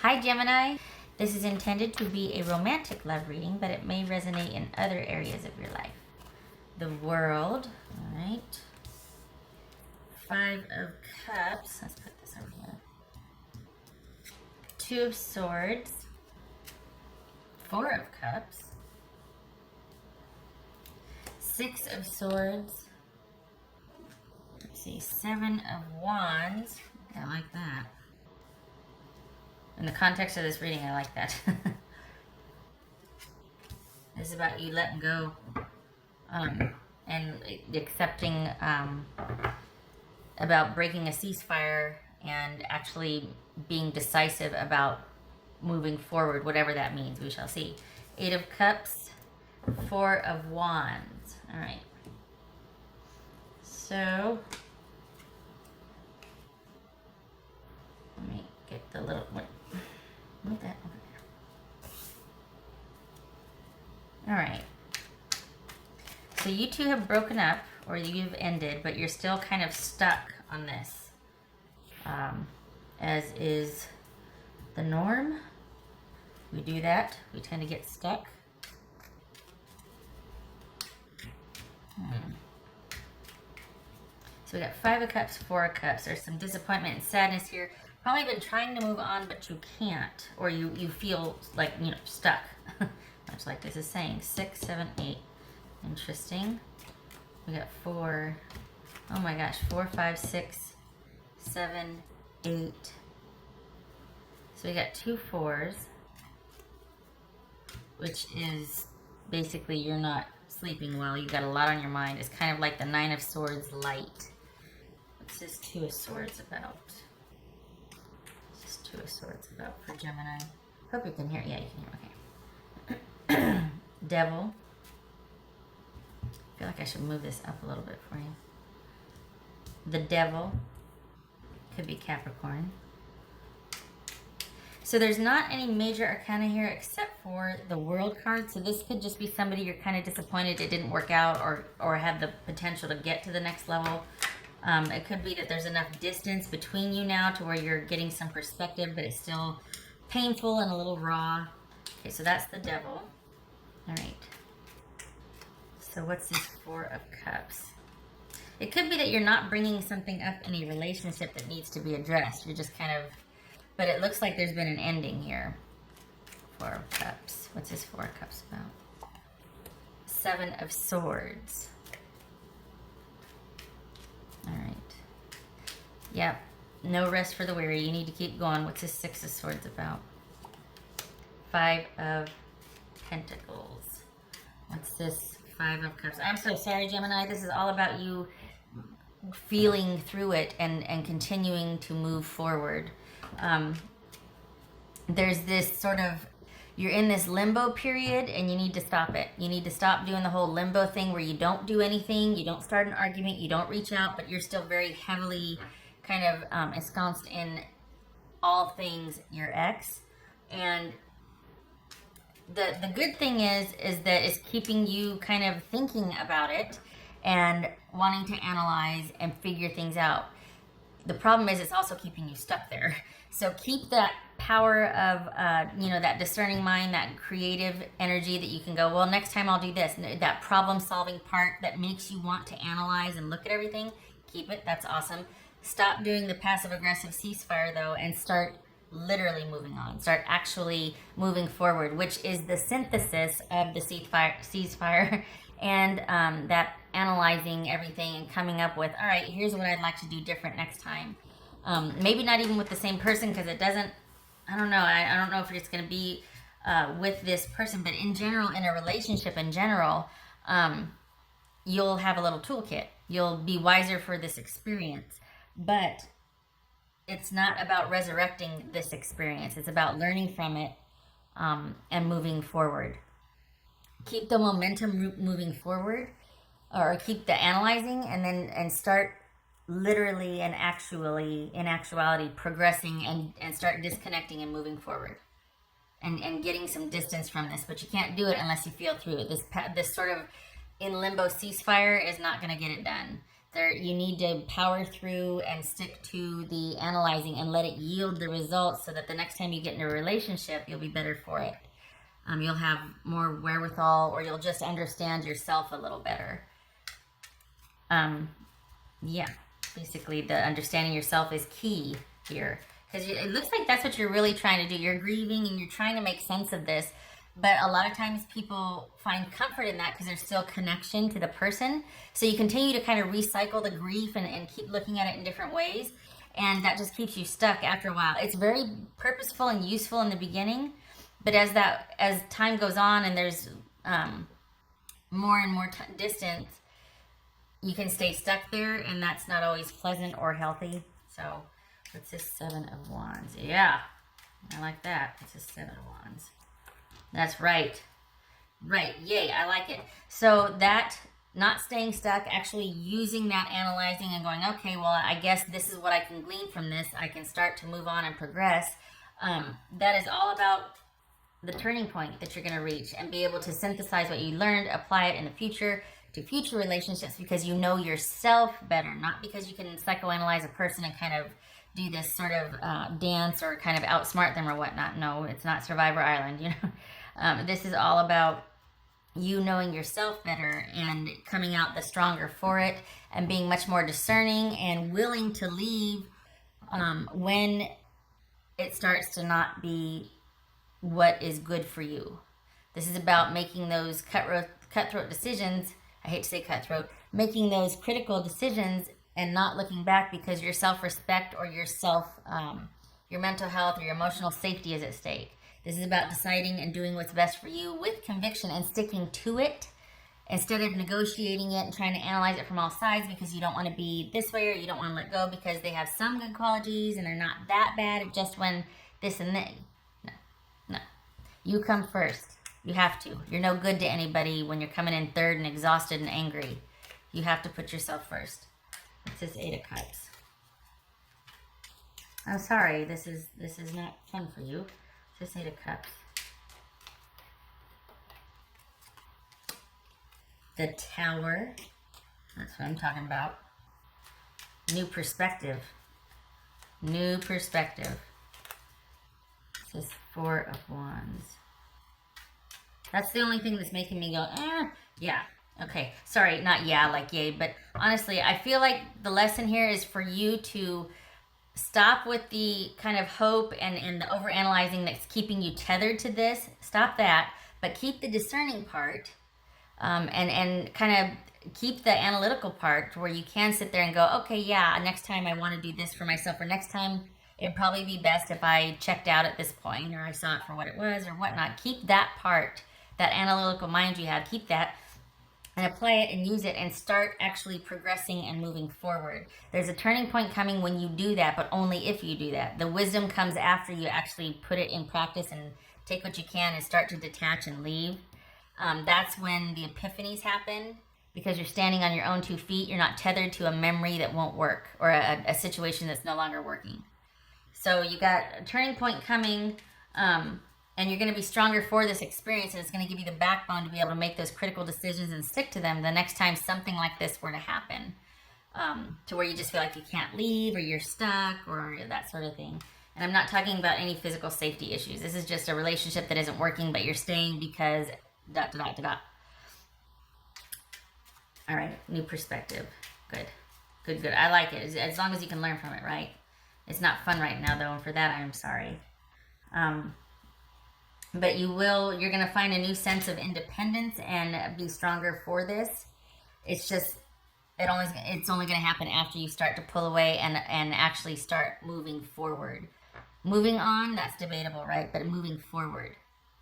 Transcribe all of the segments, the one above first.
Hi Gemini, this is intended to be a romantic love reading, but it may resonate in other areas of your life. The World, all right. 5 of Cups, let's put this over here. 2 of Swords, 4 of Cups, 6 of Swords, let's see, 7 of Wands. I like that. In the context of this reading, I like that. This is about you letting go and accepting, about breaking a ceasefire and actually being decisive about moving forward, whatever that means. We shall see. 8 of Cups, 4 of Wands. All right. So, let me get the little... Move that over there. All right. So you two have broken up, or you've ended, but you're still kind of stuck on this, as is the norm. We do that. We tend to get stuck. So we got 5 of Cups, 4 of Cups. There's some disappointment and sadness here. Probably been trying to move on, but you can't, or you feel like, you know, stuck. Much like this is saying. 6, 7, 8. Interesting. We got 4. Oh my gosh, 4, 5, 6, 7, 8. So we got 2 4s, which is basically you're not sleeping well. You got a lot on your mind. It's kind of like the 9 of Swords light. What's this 2 of Swords about? What's this 2 of Swords about for Gemini? Hope you can hear. Yeah, you can hear. Okay. Devil. I feel like I should move this up a little bit for you. The Devil. Could be Capricorn. So there's not any major arcana here except for the World card. So this could just be somebody you're kind of disappointed it didn't work out, or have the potential to get to the next level. It could be that there's enough distance between you now to where you're getting some perspective, but it's still painful and a little raw. Okay, so that's the Devil. All right. So what's this 4 of Cups? It could be that you're not bringing something up in a relationship that needs to be addressed. You're just kind of, but it looks like there's been an ending here. 4 of Cups. What's this 4 of Cups about? 7 of Swords. All right. Yep. No rest for the weary. You need to keep going. What's this 6 of Swords about? 5 of Pentacles. What's this 5 of Cups? I'm so sorry, Gemini. This is all about you feeling through it and continuing to move forward. There's this sort of, you're in this limbo period and you need to stop it. You need to stop doing the whole limbo thing where you don't do anything, you don't start an argument, you don't reach out, but you're still very heavily kind of ensconced in all things your ex. And the good thing is that it's keeping you kind of thinking about it and wanting to analyze and figure things out. The problem is it's also keeping you stuck there. So keep that power of, that discerning mind, that creative energy that you can go, well, next time I'll do this. That problem-solving part that makes you want to analyze and look at everything, keep it. That's awesome. Stop doing the passive-aggressive ceasefire, though, and start literally moving on. Start actually moving forward, which is the synthesis of the ceasefire and that analyzing everything and coming up with, all right, here's what I'd like to do different next time. Maybe not even with the same person, because it doesn't, I don't know. I don't know if it's going to be with this person, but in general, in a relationship in general, you'll have a little toolkit. You'll be wiser for this experience, but it's not about resurrecting this experience. It's about learning from it and moving forward. Keep the momentum moving forward, or keep the analyzing, and start literally and actually, in actuality, progressing and start disconnecting and moving forward and getting some distance from this. But you can't do it unless you feel through it. This sort of in limbo ceasefire is not going to get it done. You need to power through and stick to the analyzing and let it yield the results so that the next time you get in a relationship, you'll be better for it. You'll have more wherewithal, or you'll just understand yourself a little better. Yeah, basically the understanding yourself is key here, because it looks like that's what you're really trying to do. You're grieving and you're trying to make sense of this, but a lot of times people find comfort in that because there's still connection to the person. So you continue to kind of recycle the grief and keep looking at it in different ways, and that just keeps you stuck after a while. It's very purposeful and useful in the beginning, but as time goes on and there's more and more distance, you can stay stuck there, and that's not always pleasant or healthy. So what's this? 7 of Wands. Yeah, I like that. It's a 7 of Wands. That's right. Right. Yay. I like it. So that not staying stuck, actually using that analyzing and going, okay, well, I guess this is what I can glean from this. I can start to move on and progress. That is all about the turning point that you're going to reach, and be able to synthesize what you learned, apply it in the future to future relationships, because you know yourself better, not because you can psychoanalyze a person and kind of do this sort of dance or kind of outsmart them or whatnot. No, it's not Survivor Island, you know. This is all about you knowing yourself better and coming out the stronger for it, and being much more discerning and willing to leave when it starts to not be what is good for you. This is about making those cutthroat decisions. I hate to say cutthroat. Making those critical decisions and not looking back, because your self-respect or your mental health or your emotional safety is at stake. This is about deciding and doing what's best for you with conviction and sticking to it, instead of negotiating it and trying to analyze it from all sides because you don't want to be this way or you don't want to let go because they have some good qualities and they're not that bad, just when this and that. No. You come first. You have to. You're no good to anybody when you're coming in third and exhausted and angry. You have to put yourself first. It's this 8 of Cups. I'm sorry, this is not fun for you. It's this 8 of Cups. The Tower. That's what I'm talking about. New perspective. New perspective. This is 4 of Wands. That's the only thing that's making me go, yeah. Okay, sorry, not yeah, like yay, but honestly, I feel like the lesson here is for you to stop with the kind of hope and the overanalyzing that's keeping you tethered to this. Stop that, but keep the discerning part, and kind of keep the analytical part where you can sit there and go, okay, yeah, next time I want to do this for myself, or next time it'd probably be best if I checked out at this point, or I saw it for what it was, or whatnot. Keep that part, that analytical mind you have, keep that, and apply it and use it, and start actually progressing and moving forward. There's a turning point coming when you do that, but only if you do that. The wisdom comes after you actually put it in practice and take what you can and start to detach and leave. That's when the epiphanies happen, because you're standing on your own 2 feet. You're not tethered to a memory that won't work, or a situation that's no longer working. So you got a turning point coming, and you're going to be stronger for this experience, and it's going to give you the backbone to be able to make those critical decisions and stick to them the next time something like this were to happen, to where you just feel like you can't leave, or you're stuck, or that sort of thing. And I'm not talking about any physical safety issues. This is just a relationship that isn't working, but you're staying because ... All right, new perspective. Good. I like it, as long as you can learn from it, right? It's not fun right now, though, and for that, I'm sorry. But you're going to find a new sense of independence and be stronger for this. It's just, it's only going to happen after you start to pull away and actually start moving forward. Moving on, that's debatable, right? But moving forward,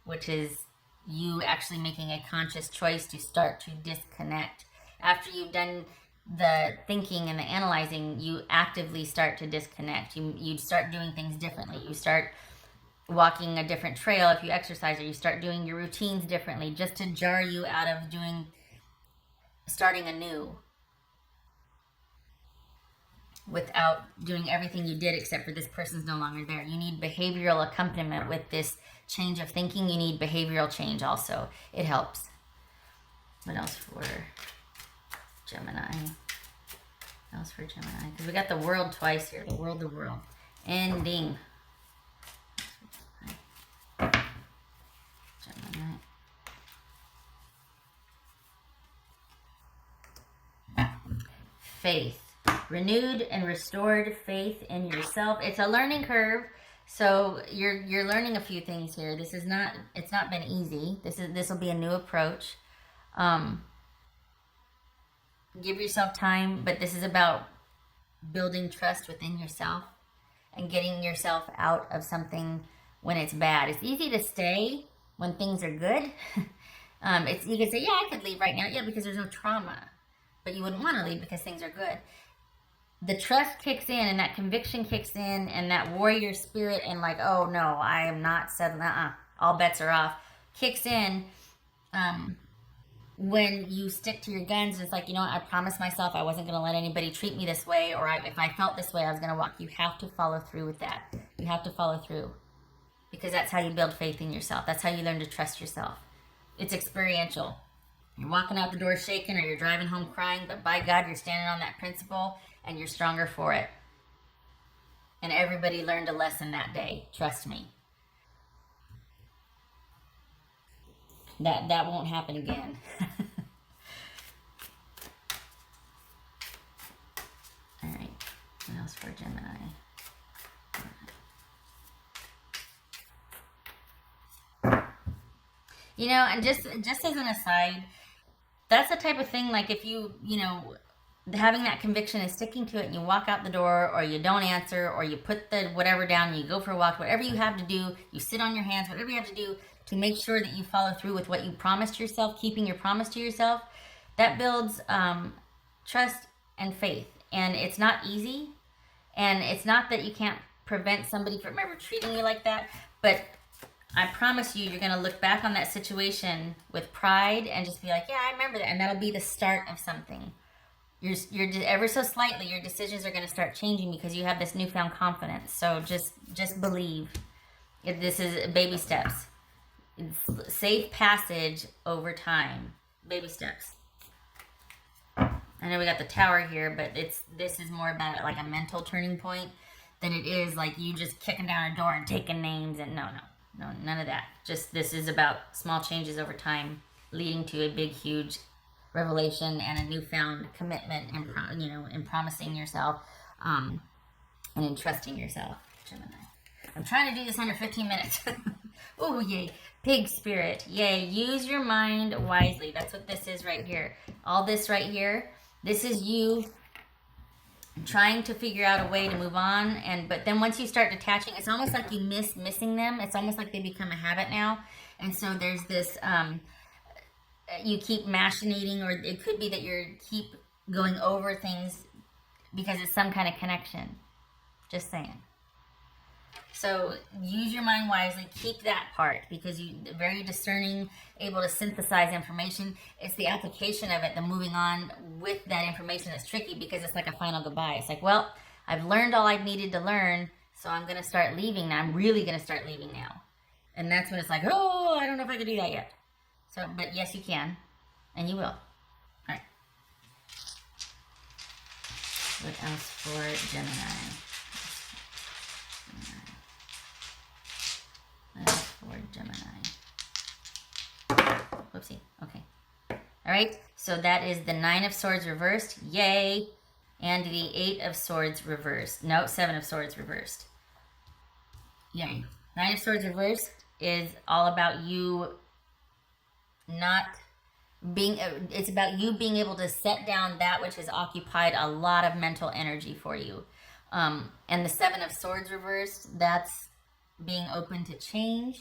which is you actually making a conscious choice to start to disconnect. After you've done the thinking and the analyzing, you actively start to disconnect. You start doing things differently. You start walking a different trail if you exercise, or you start doing your routines differently, just to jar you out of starting anew without doing everything you did, except for this person's no longer there. You need behavioral accompaniment with this change of thinking. You need behavioral change also. It helps. What else for Gemini? What else for Gemini? Because we got the world twice here. The world. Ending. Gemini. Faith. Renewed and restored faith in yourself. It's a learning curve. So you're learning a few things here. It's not been easy. This will be a new approach. Give yourself time, but this is about building trust within yourself and getting yourself out of something when it's bad. It's easy to stay when things are good. You can say, yeah, I could leave right now. Yeah, because there's no trauma. But you wouldn't want to leave because things are good. The trust kicks in and that conviction kicks in and that warrior spirit and like, oh no, I am not settling, all bets are off, kicks in when you stick to your guns. It's like, you know what, I promised myself I wasn't going to let anybody treat me this way, or if I felt this way, I was going to walk. You have to follow through with that. You have to follow through because that's how you build faith in yourself. That's how you learn to trust yourself. It's experiential. You're walking out the door shaking or you're driving home crying, but by God, you're standing on that principle and you're stronger for it. And everybody learned a lesson that day. Trust me. That won't happen again. All right. What else for Gemini? You know, and just as an aside, that's the type of thing, like if you having that conviction and sticking to it and you walk out the door or you don't answer or you put the whatever down and you go for a walk, whatever you have to do, you sit on your hands, whatever you have to do to make sure that you follow through with what you promised yourself, keeping your promise to yourself, that builds trust and faith. And it's not easy. And it's not that you can't prevent somebody from ever treating you like that, but I promise you, you're going to look back on that situation with pride and just be like, yeah, I remember that. And that'll be the start of something. You're ever so slightly, your decisions are going to start changing because you have this newfound confidence. So just believe. This is baby steps. It's safe passage over time. Baby steps. I know we got the tower here, but this is more about like a mental turning point than it is like you just kicking down a door and taking names and no, none of that. Just this is about small changes over time leading to a big, huge revelation and a newfound commitment in promising yourself and in trusting yourself, Gemini. I'm trying to do this under 15 minutes. Oh, yay. Pig spirit. Yay. Use your mind wisely. That's what this is right here. All this right here, this is you trying to figure out a way to move on, but then once you start detaching, it's almost like you missing them. It's almost like they become a habit now. And so there's this you keep machinating, or it could be that you keep going over things because it's some kind of connection. Just saying. So use your mind wisely. Keep that part because you're very discerning, able to synthesize information. It's the application of it, the moving on with that information that's tricky because it's like a final goodbye. It's like, well, I've learned all I needed to learn, so I'm going to start leaving now. I'm really going to start leaving now. And that's when it's like, oh, I don't know if I can do that yet. So, but yes, you can, and you will. All right. What else for Gemini? Gemini. Whoopsie. Okay. All right. So that is the 9 of Swords reversed. Yay. And the 8 of Swords reversed. No, 7 of Swords reversed. Yay. 9 of Swords reversed is all about you not being, it's about you being able to set down that which has occupied a lot of mental energy for you. And the 7 of Swords reversed, that's being open to change.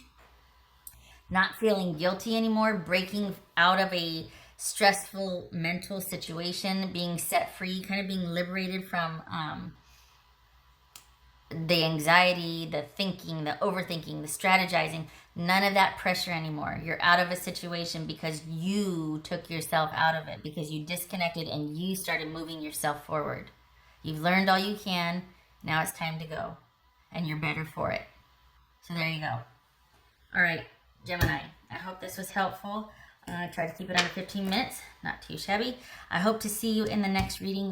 Not feeling guilty anymore, breaking out of a stressful mental situation, being set free, kind of being liberated from the anxiety, the thinking, the overthinking, the strategizing. None of that pressure anymore. You're out of a situation because you took yourself out of it, because you disconnected and you started moving yourself forward. You've learned all you can. Now it's time to go. And you're better for it. So there you go. All right. Gemini, I hope this was helpful. I tried to keep it under 15 minutes. Not too shabby. I hope to see you in the next reading.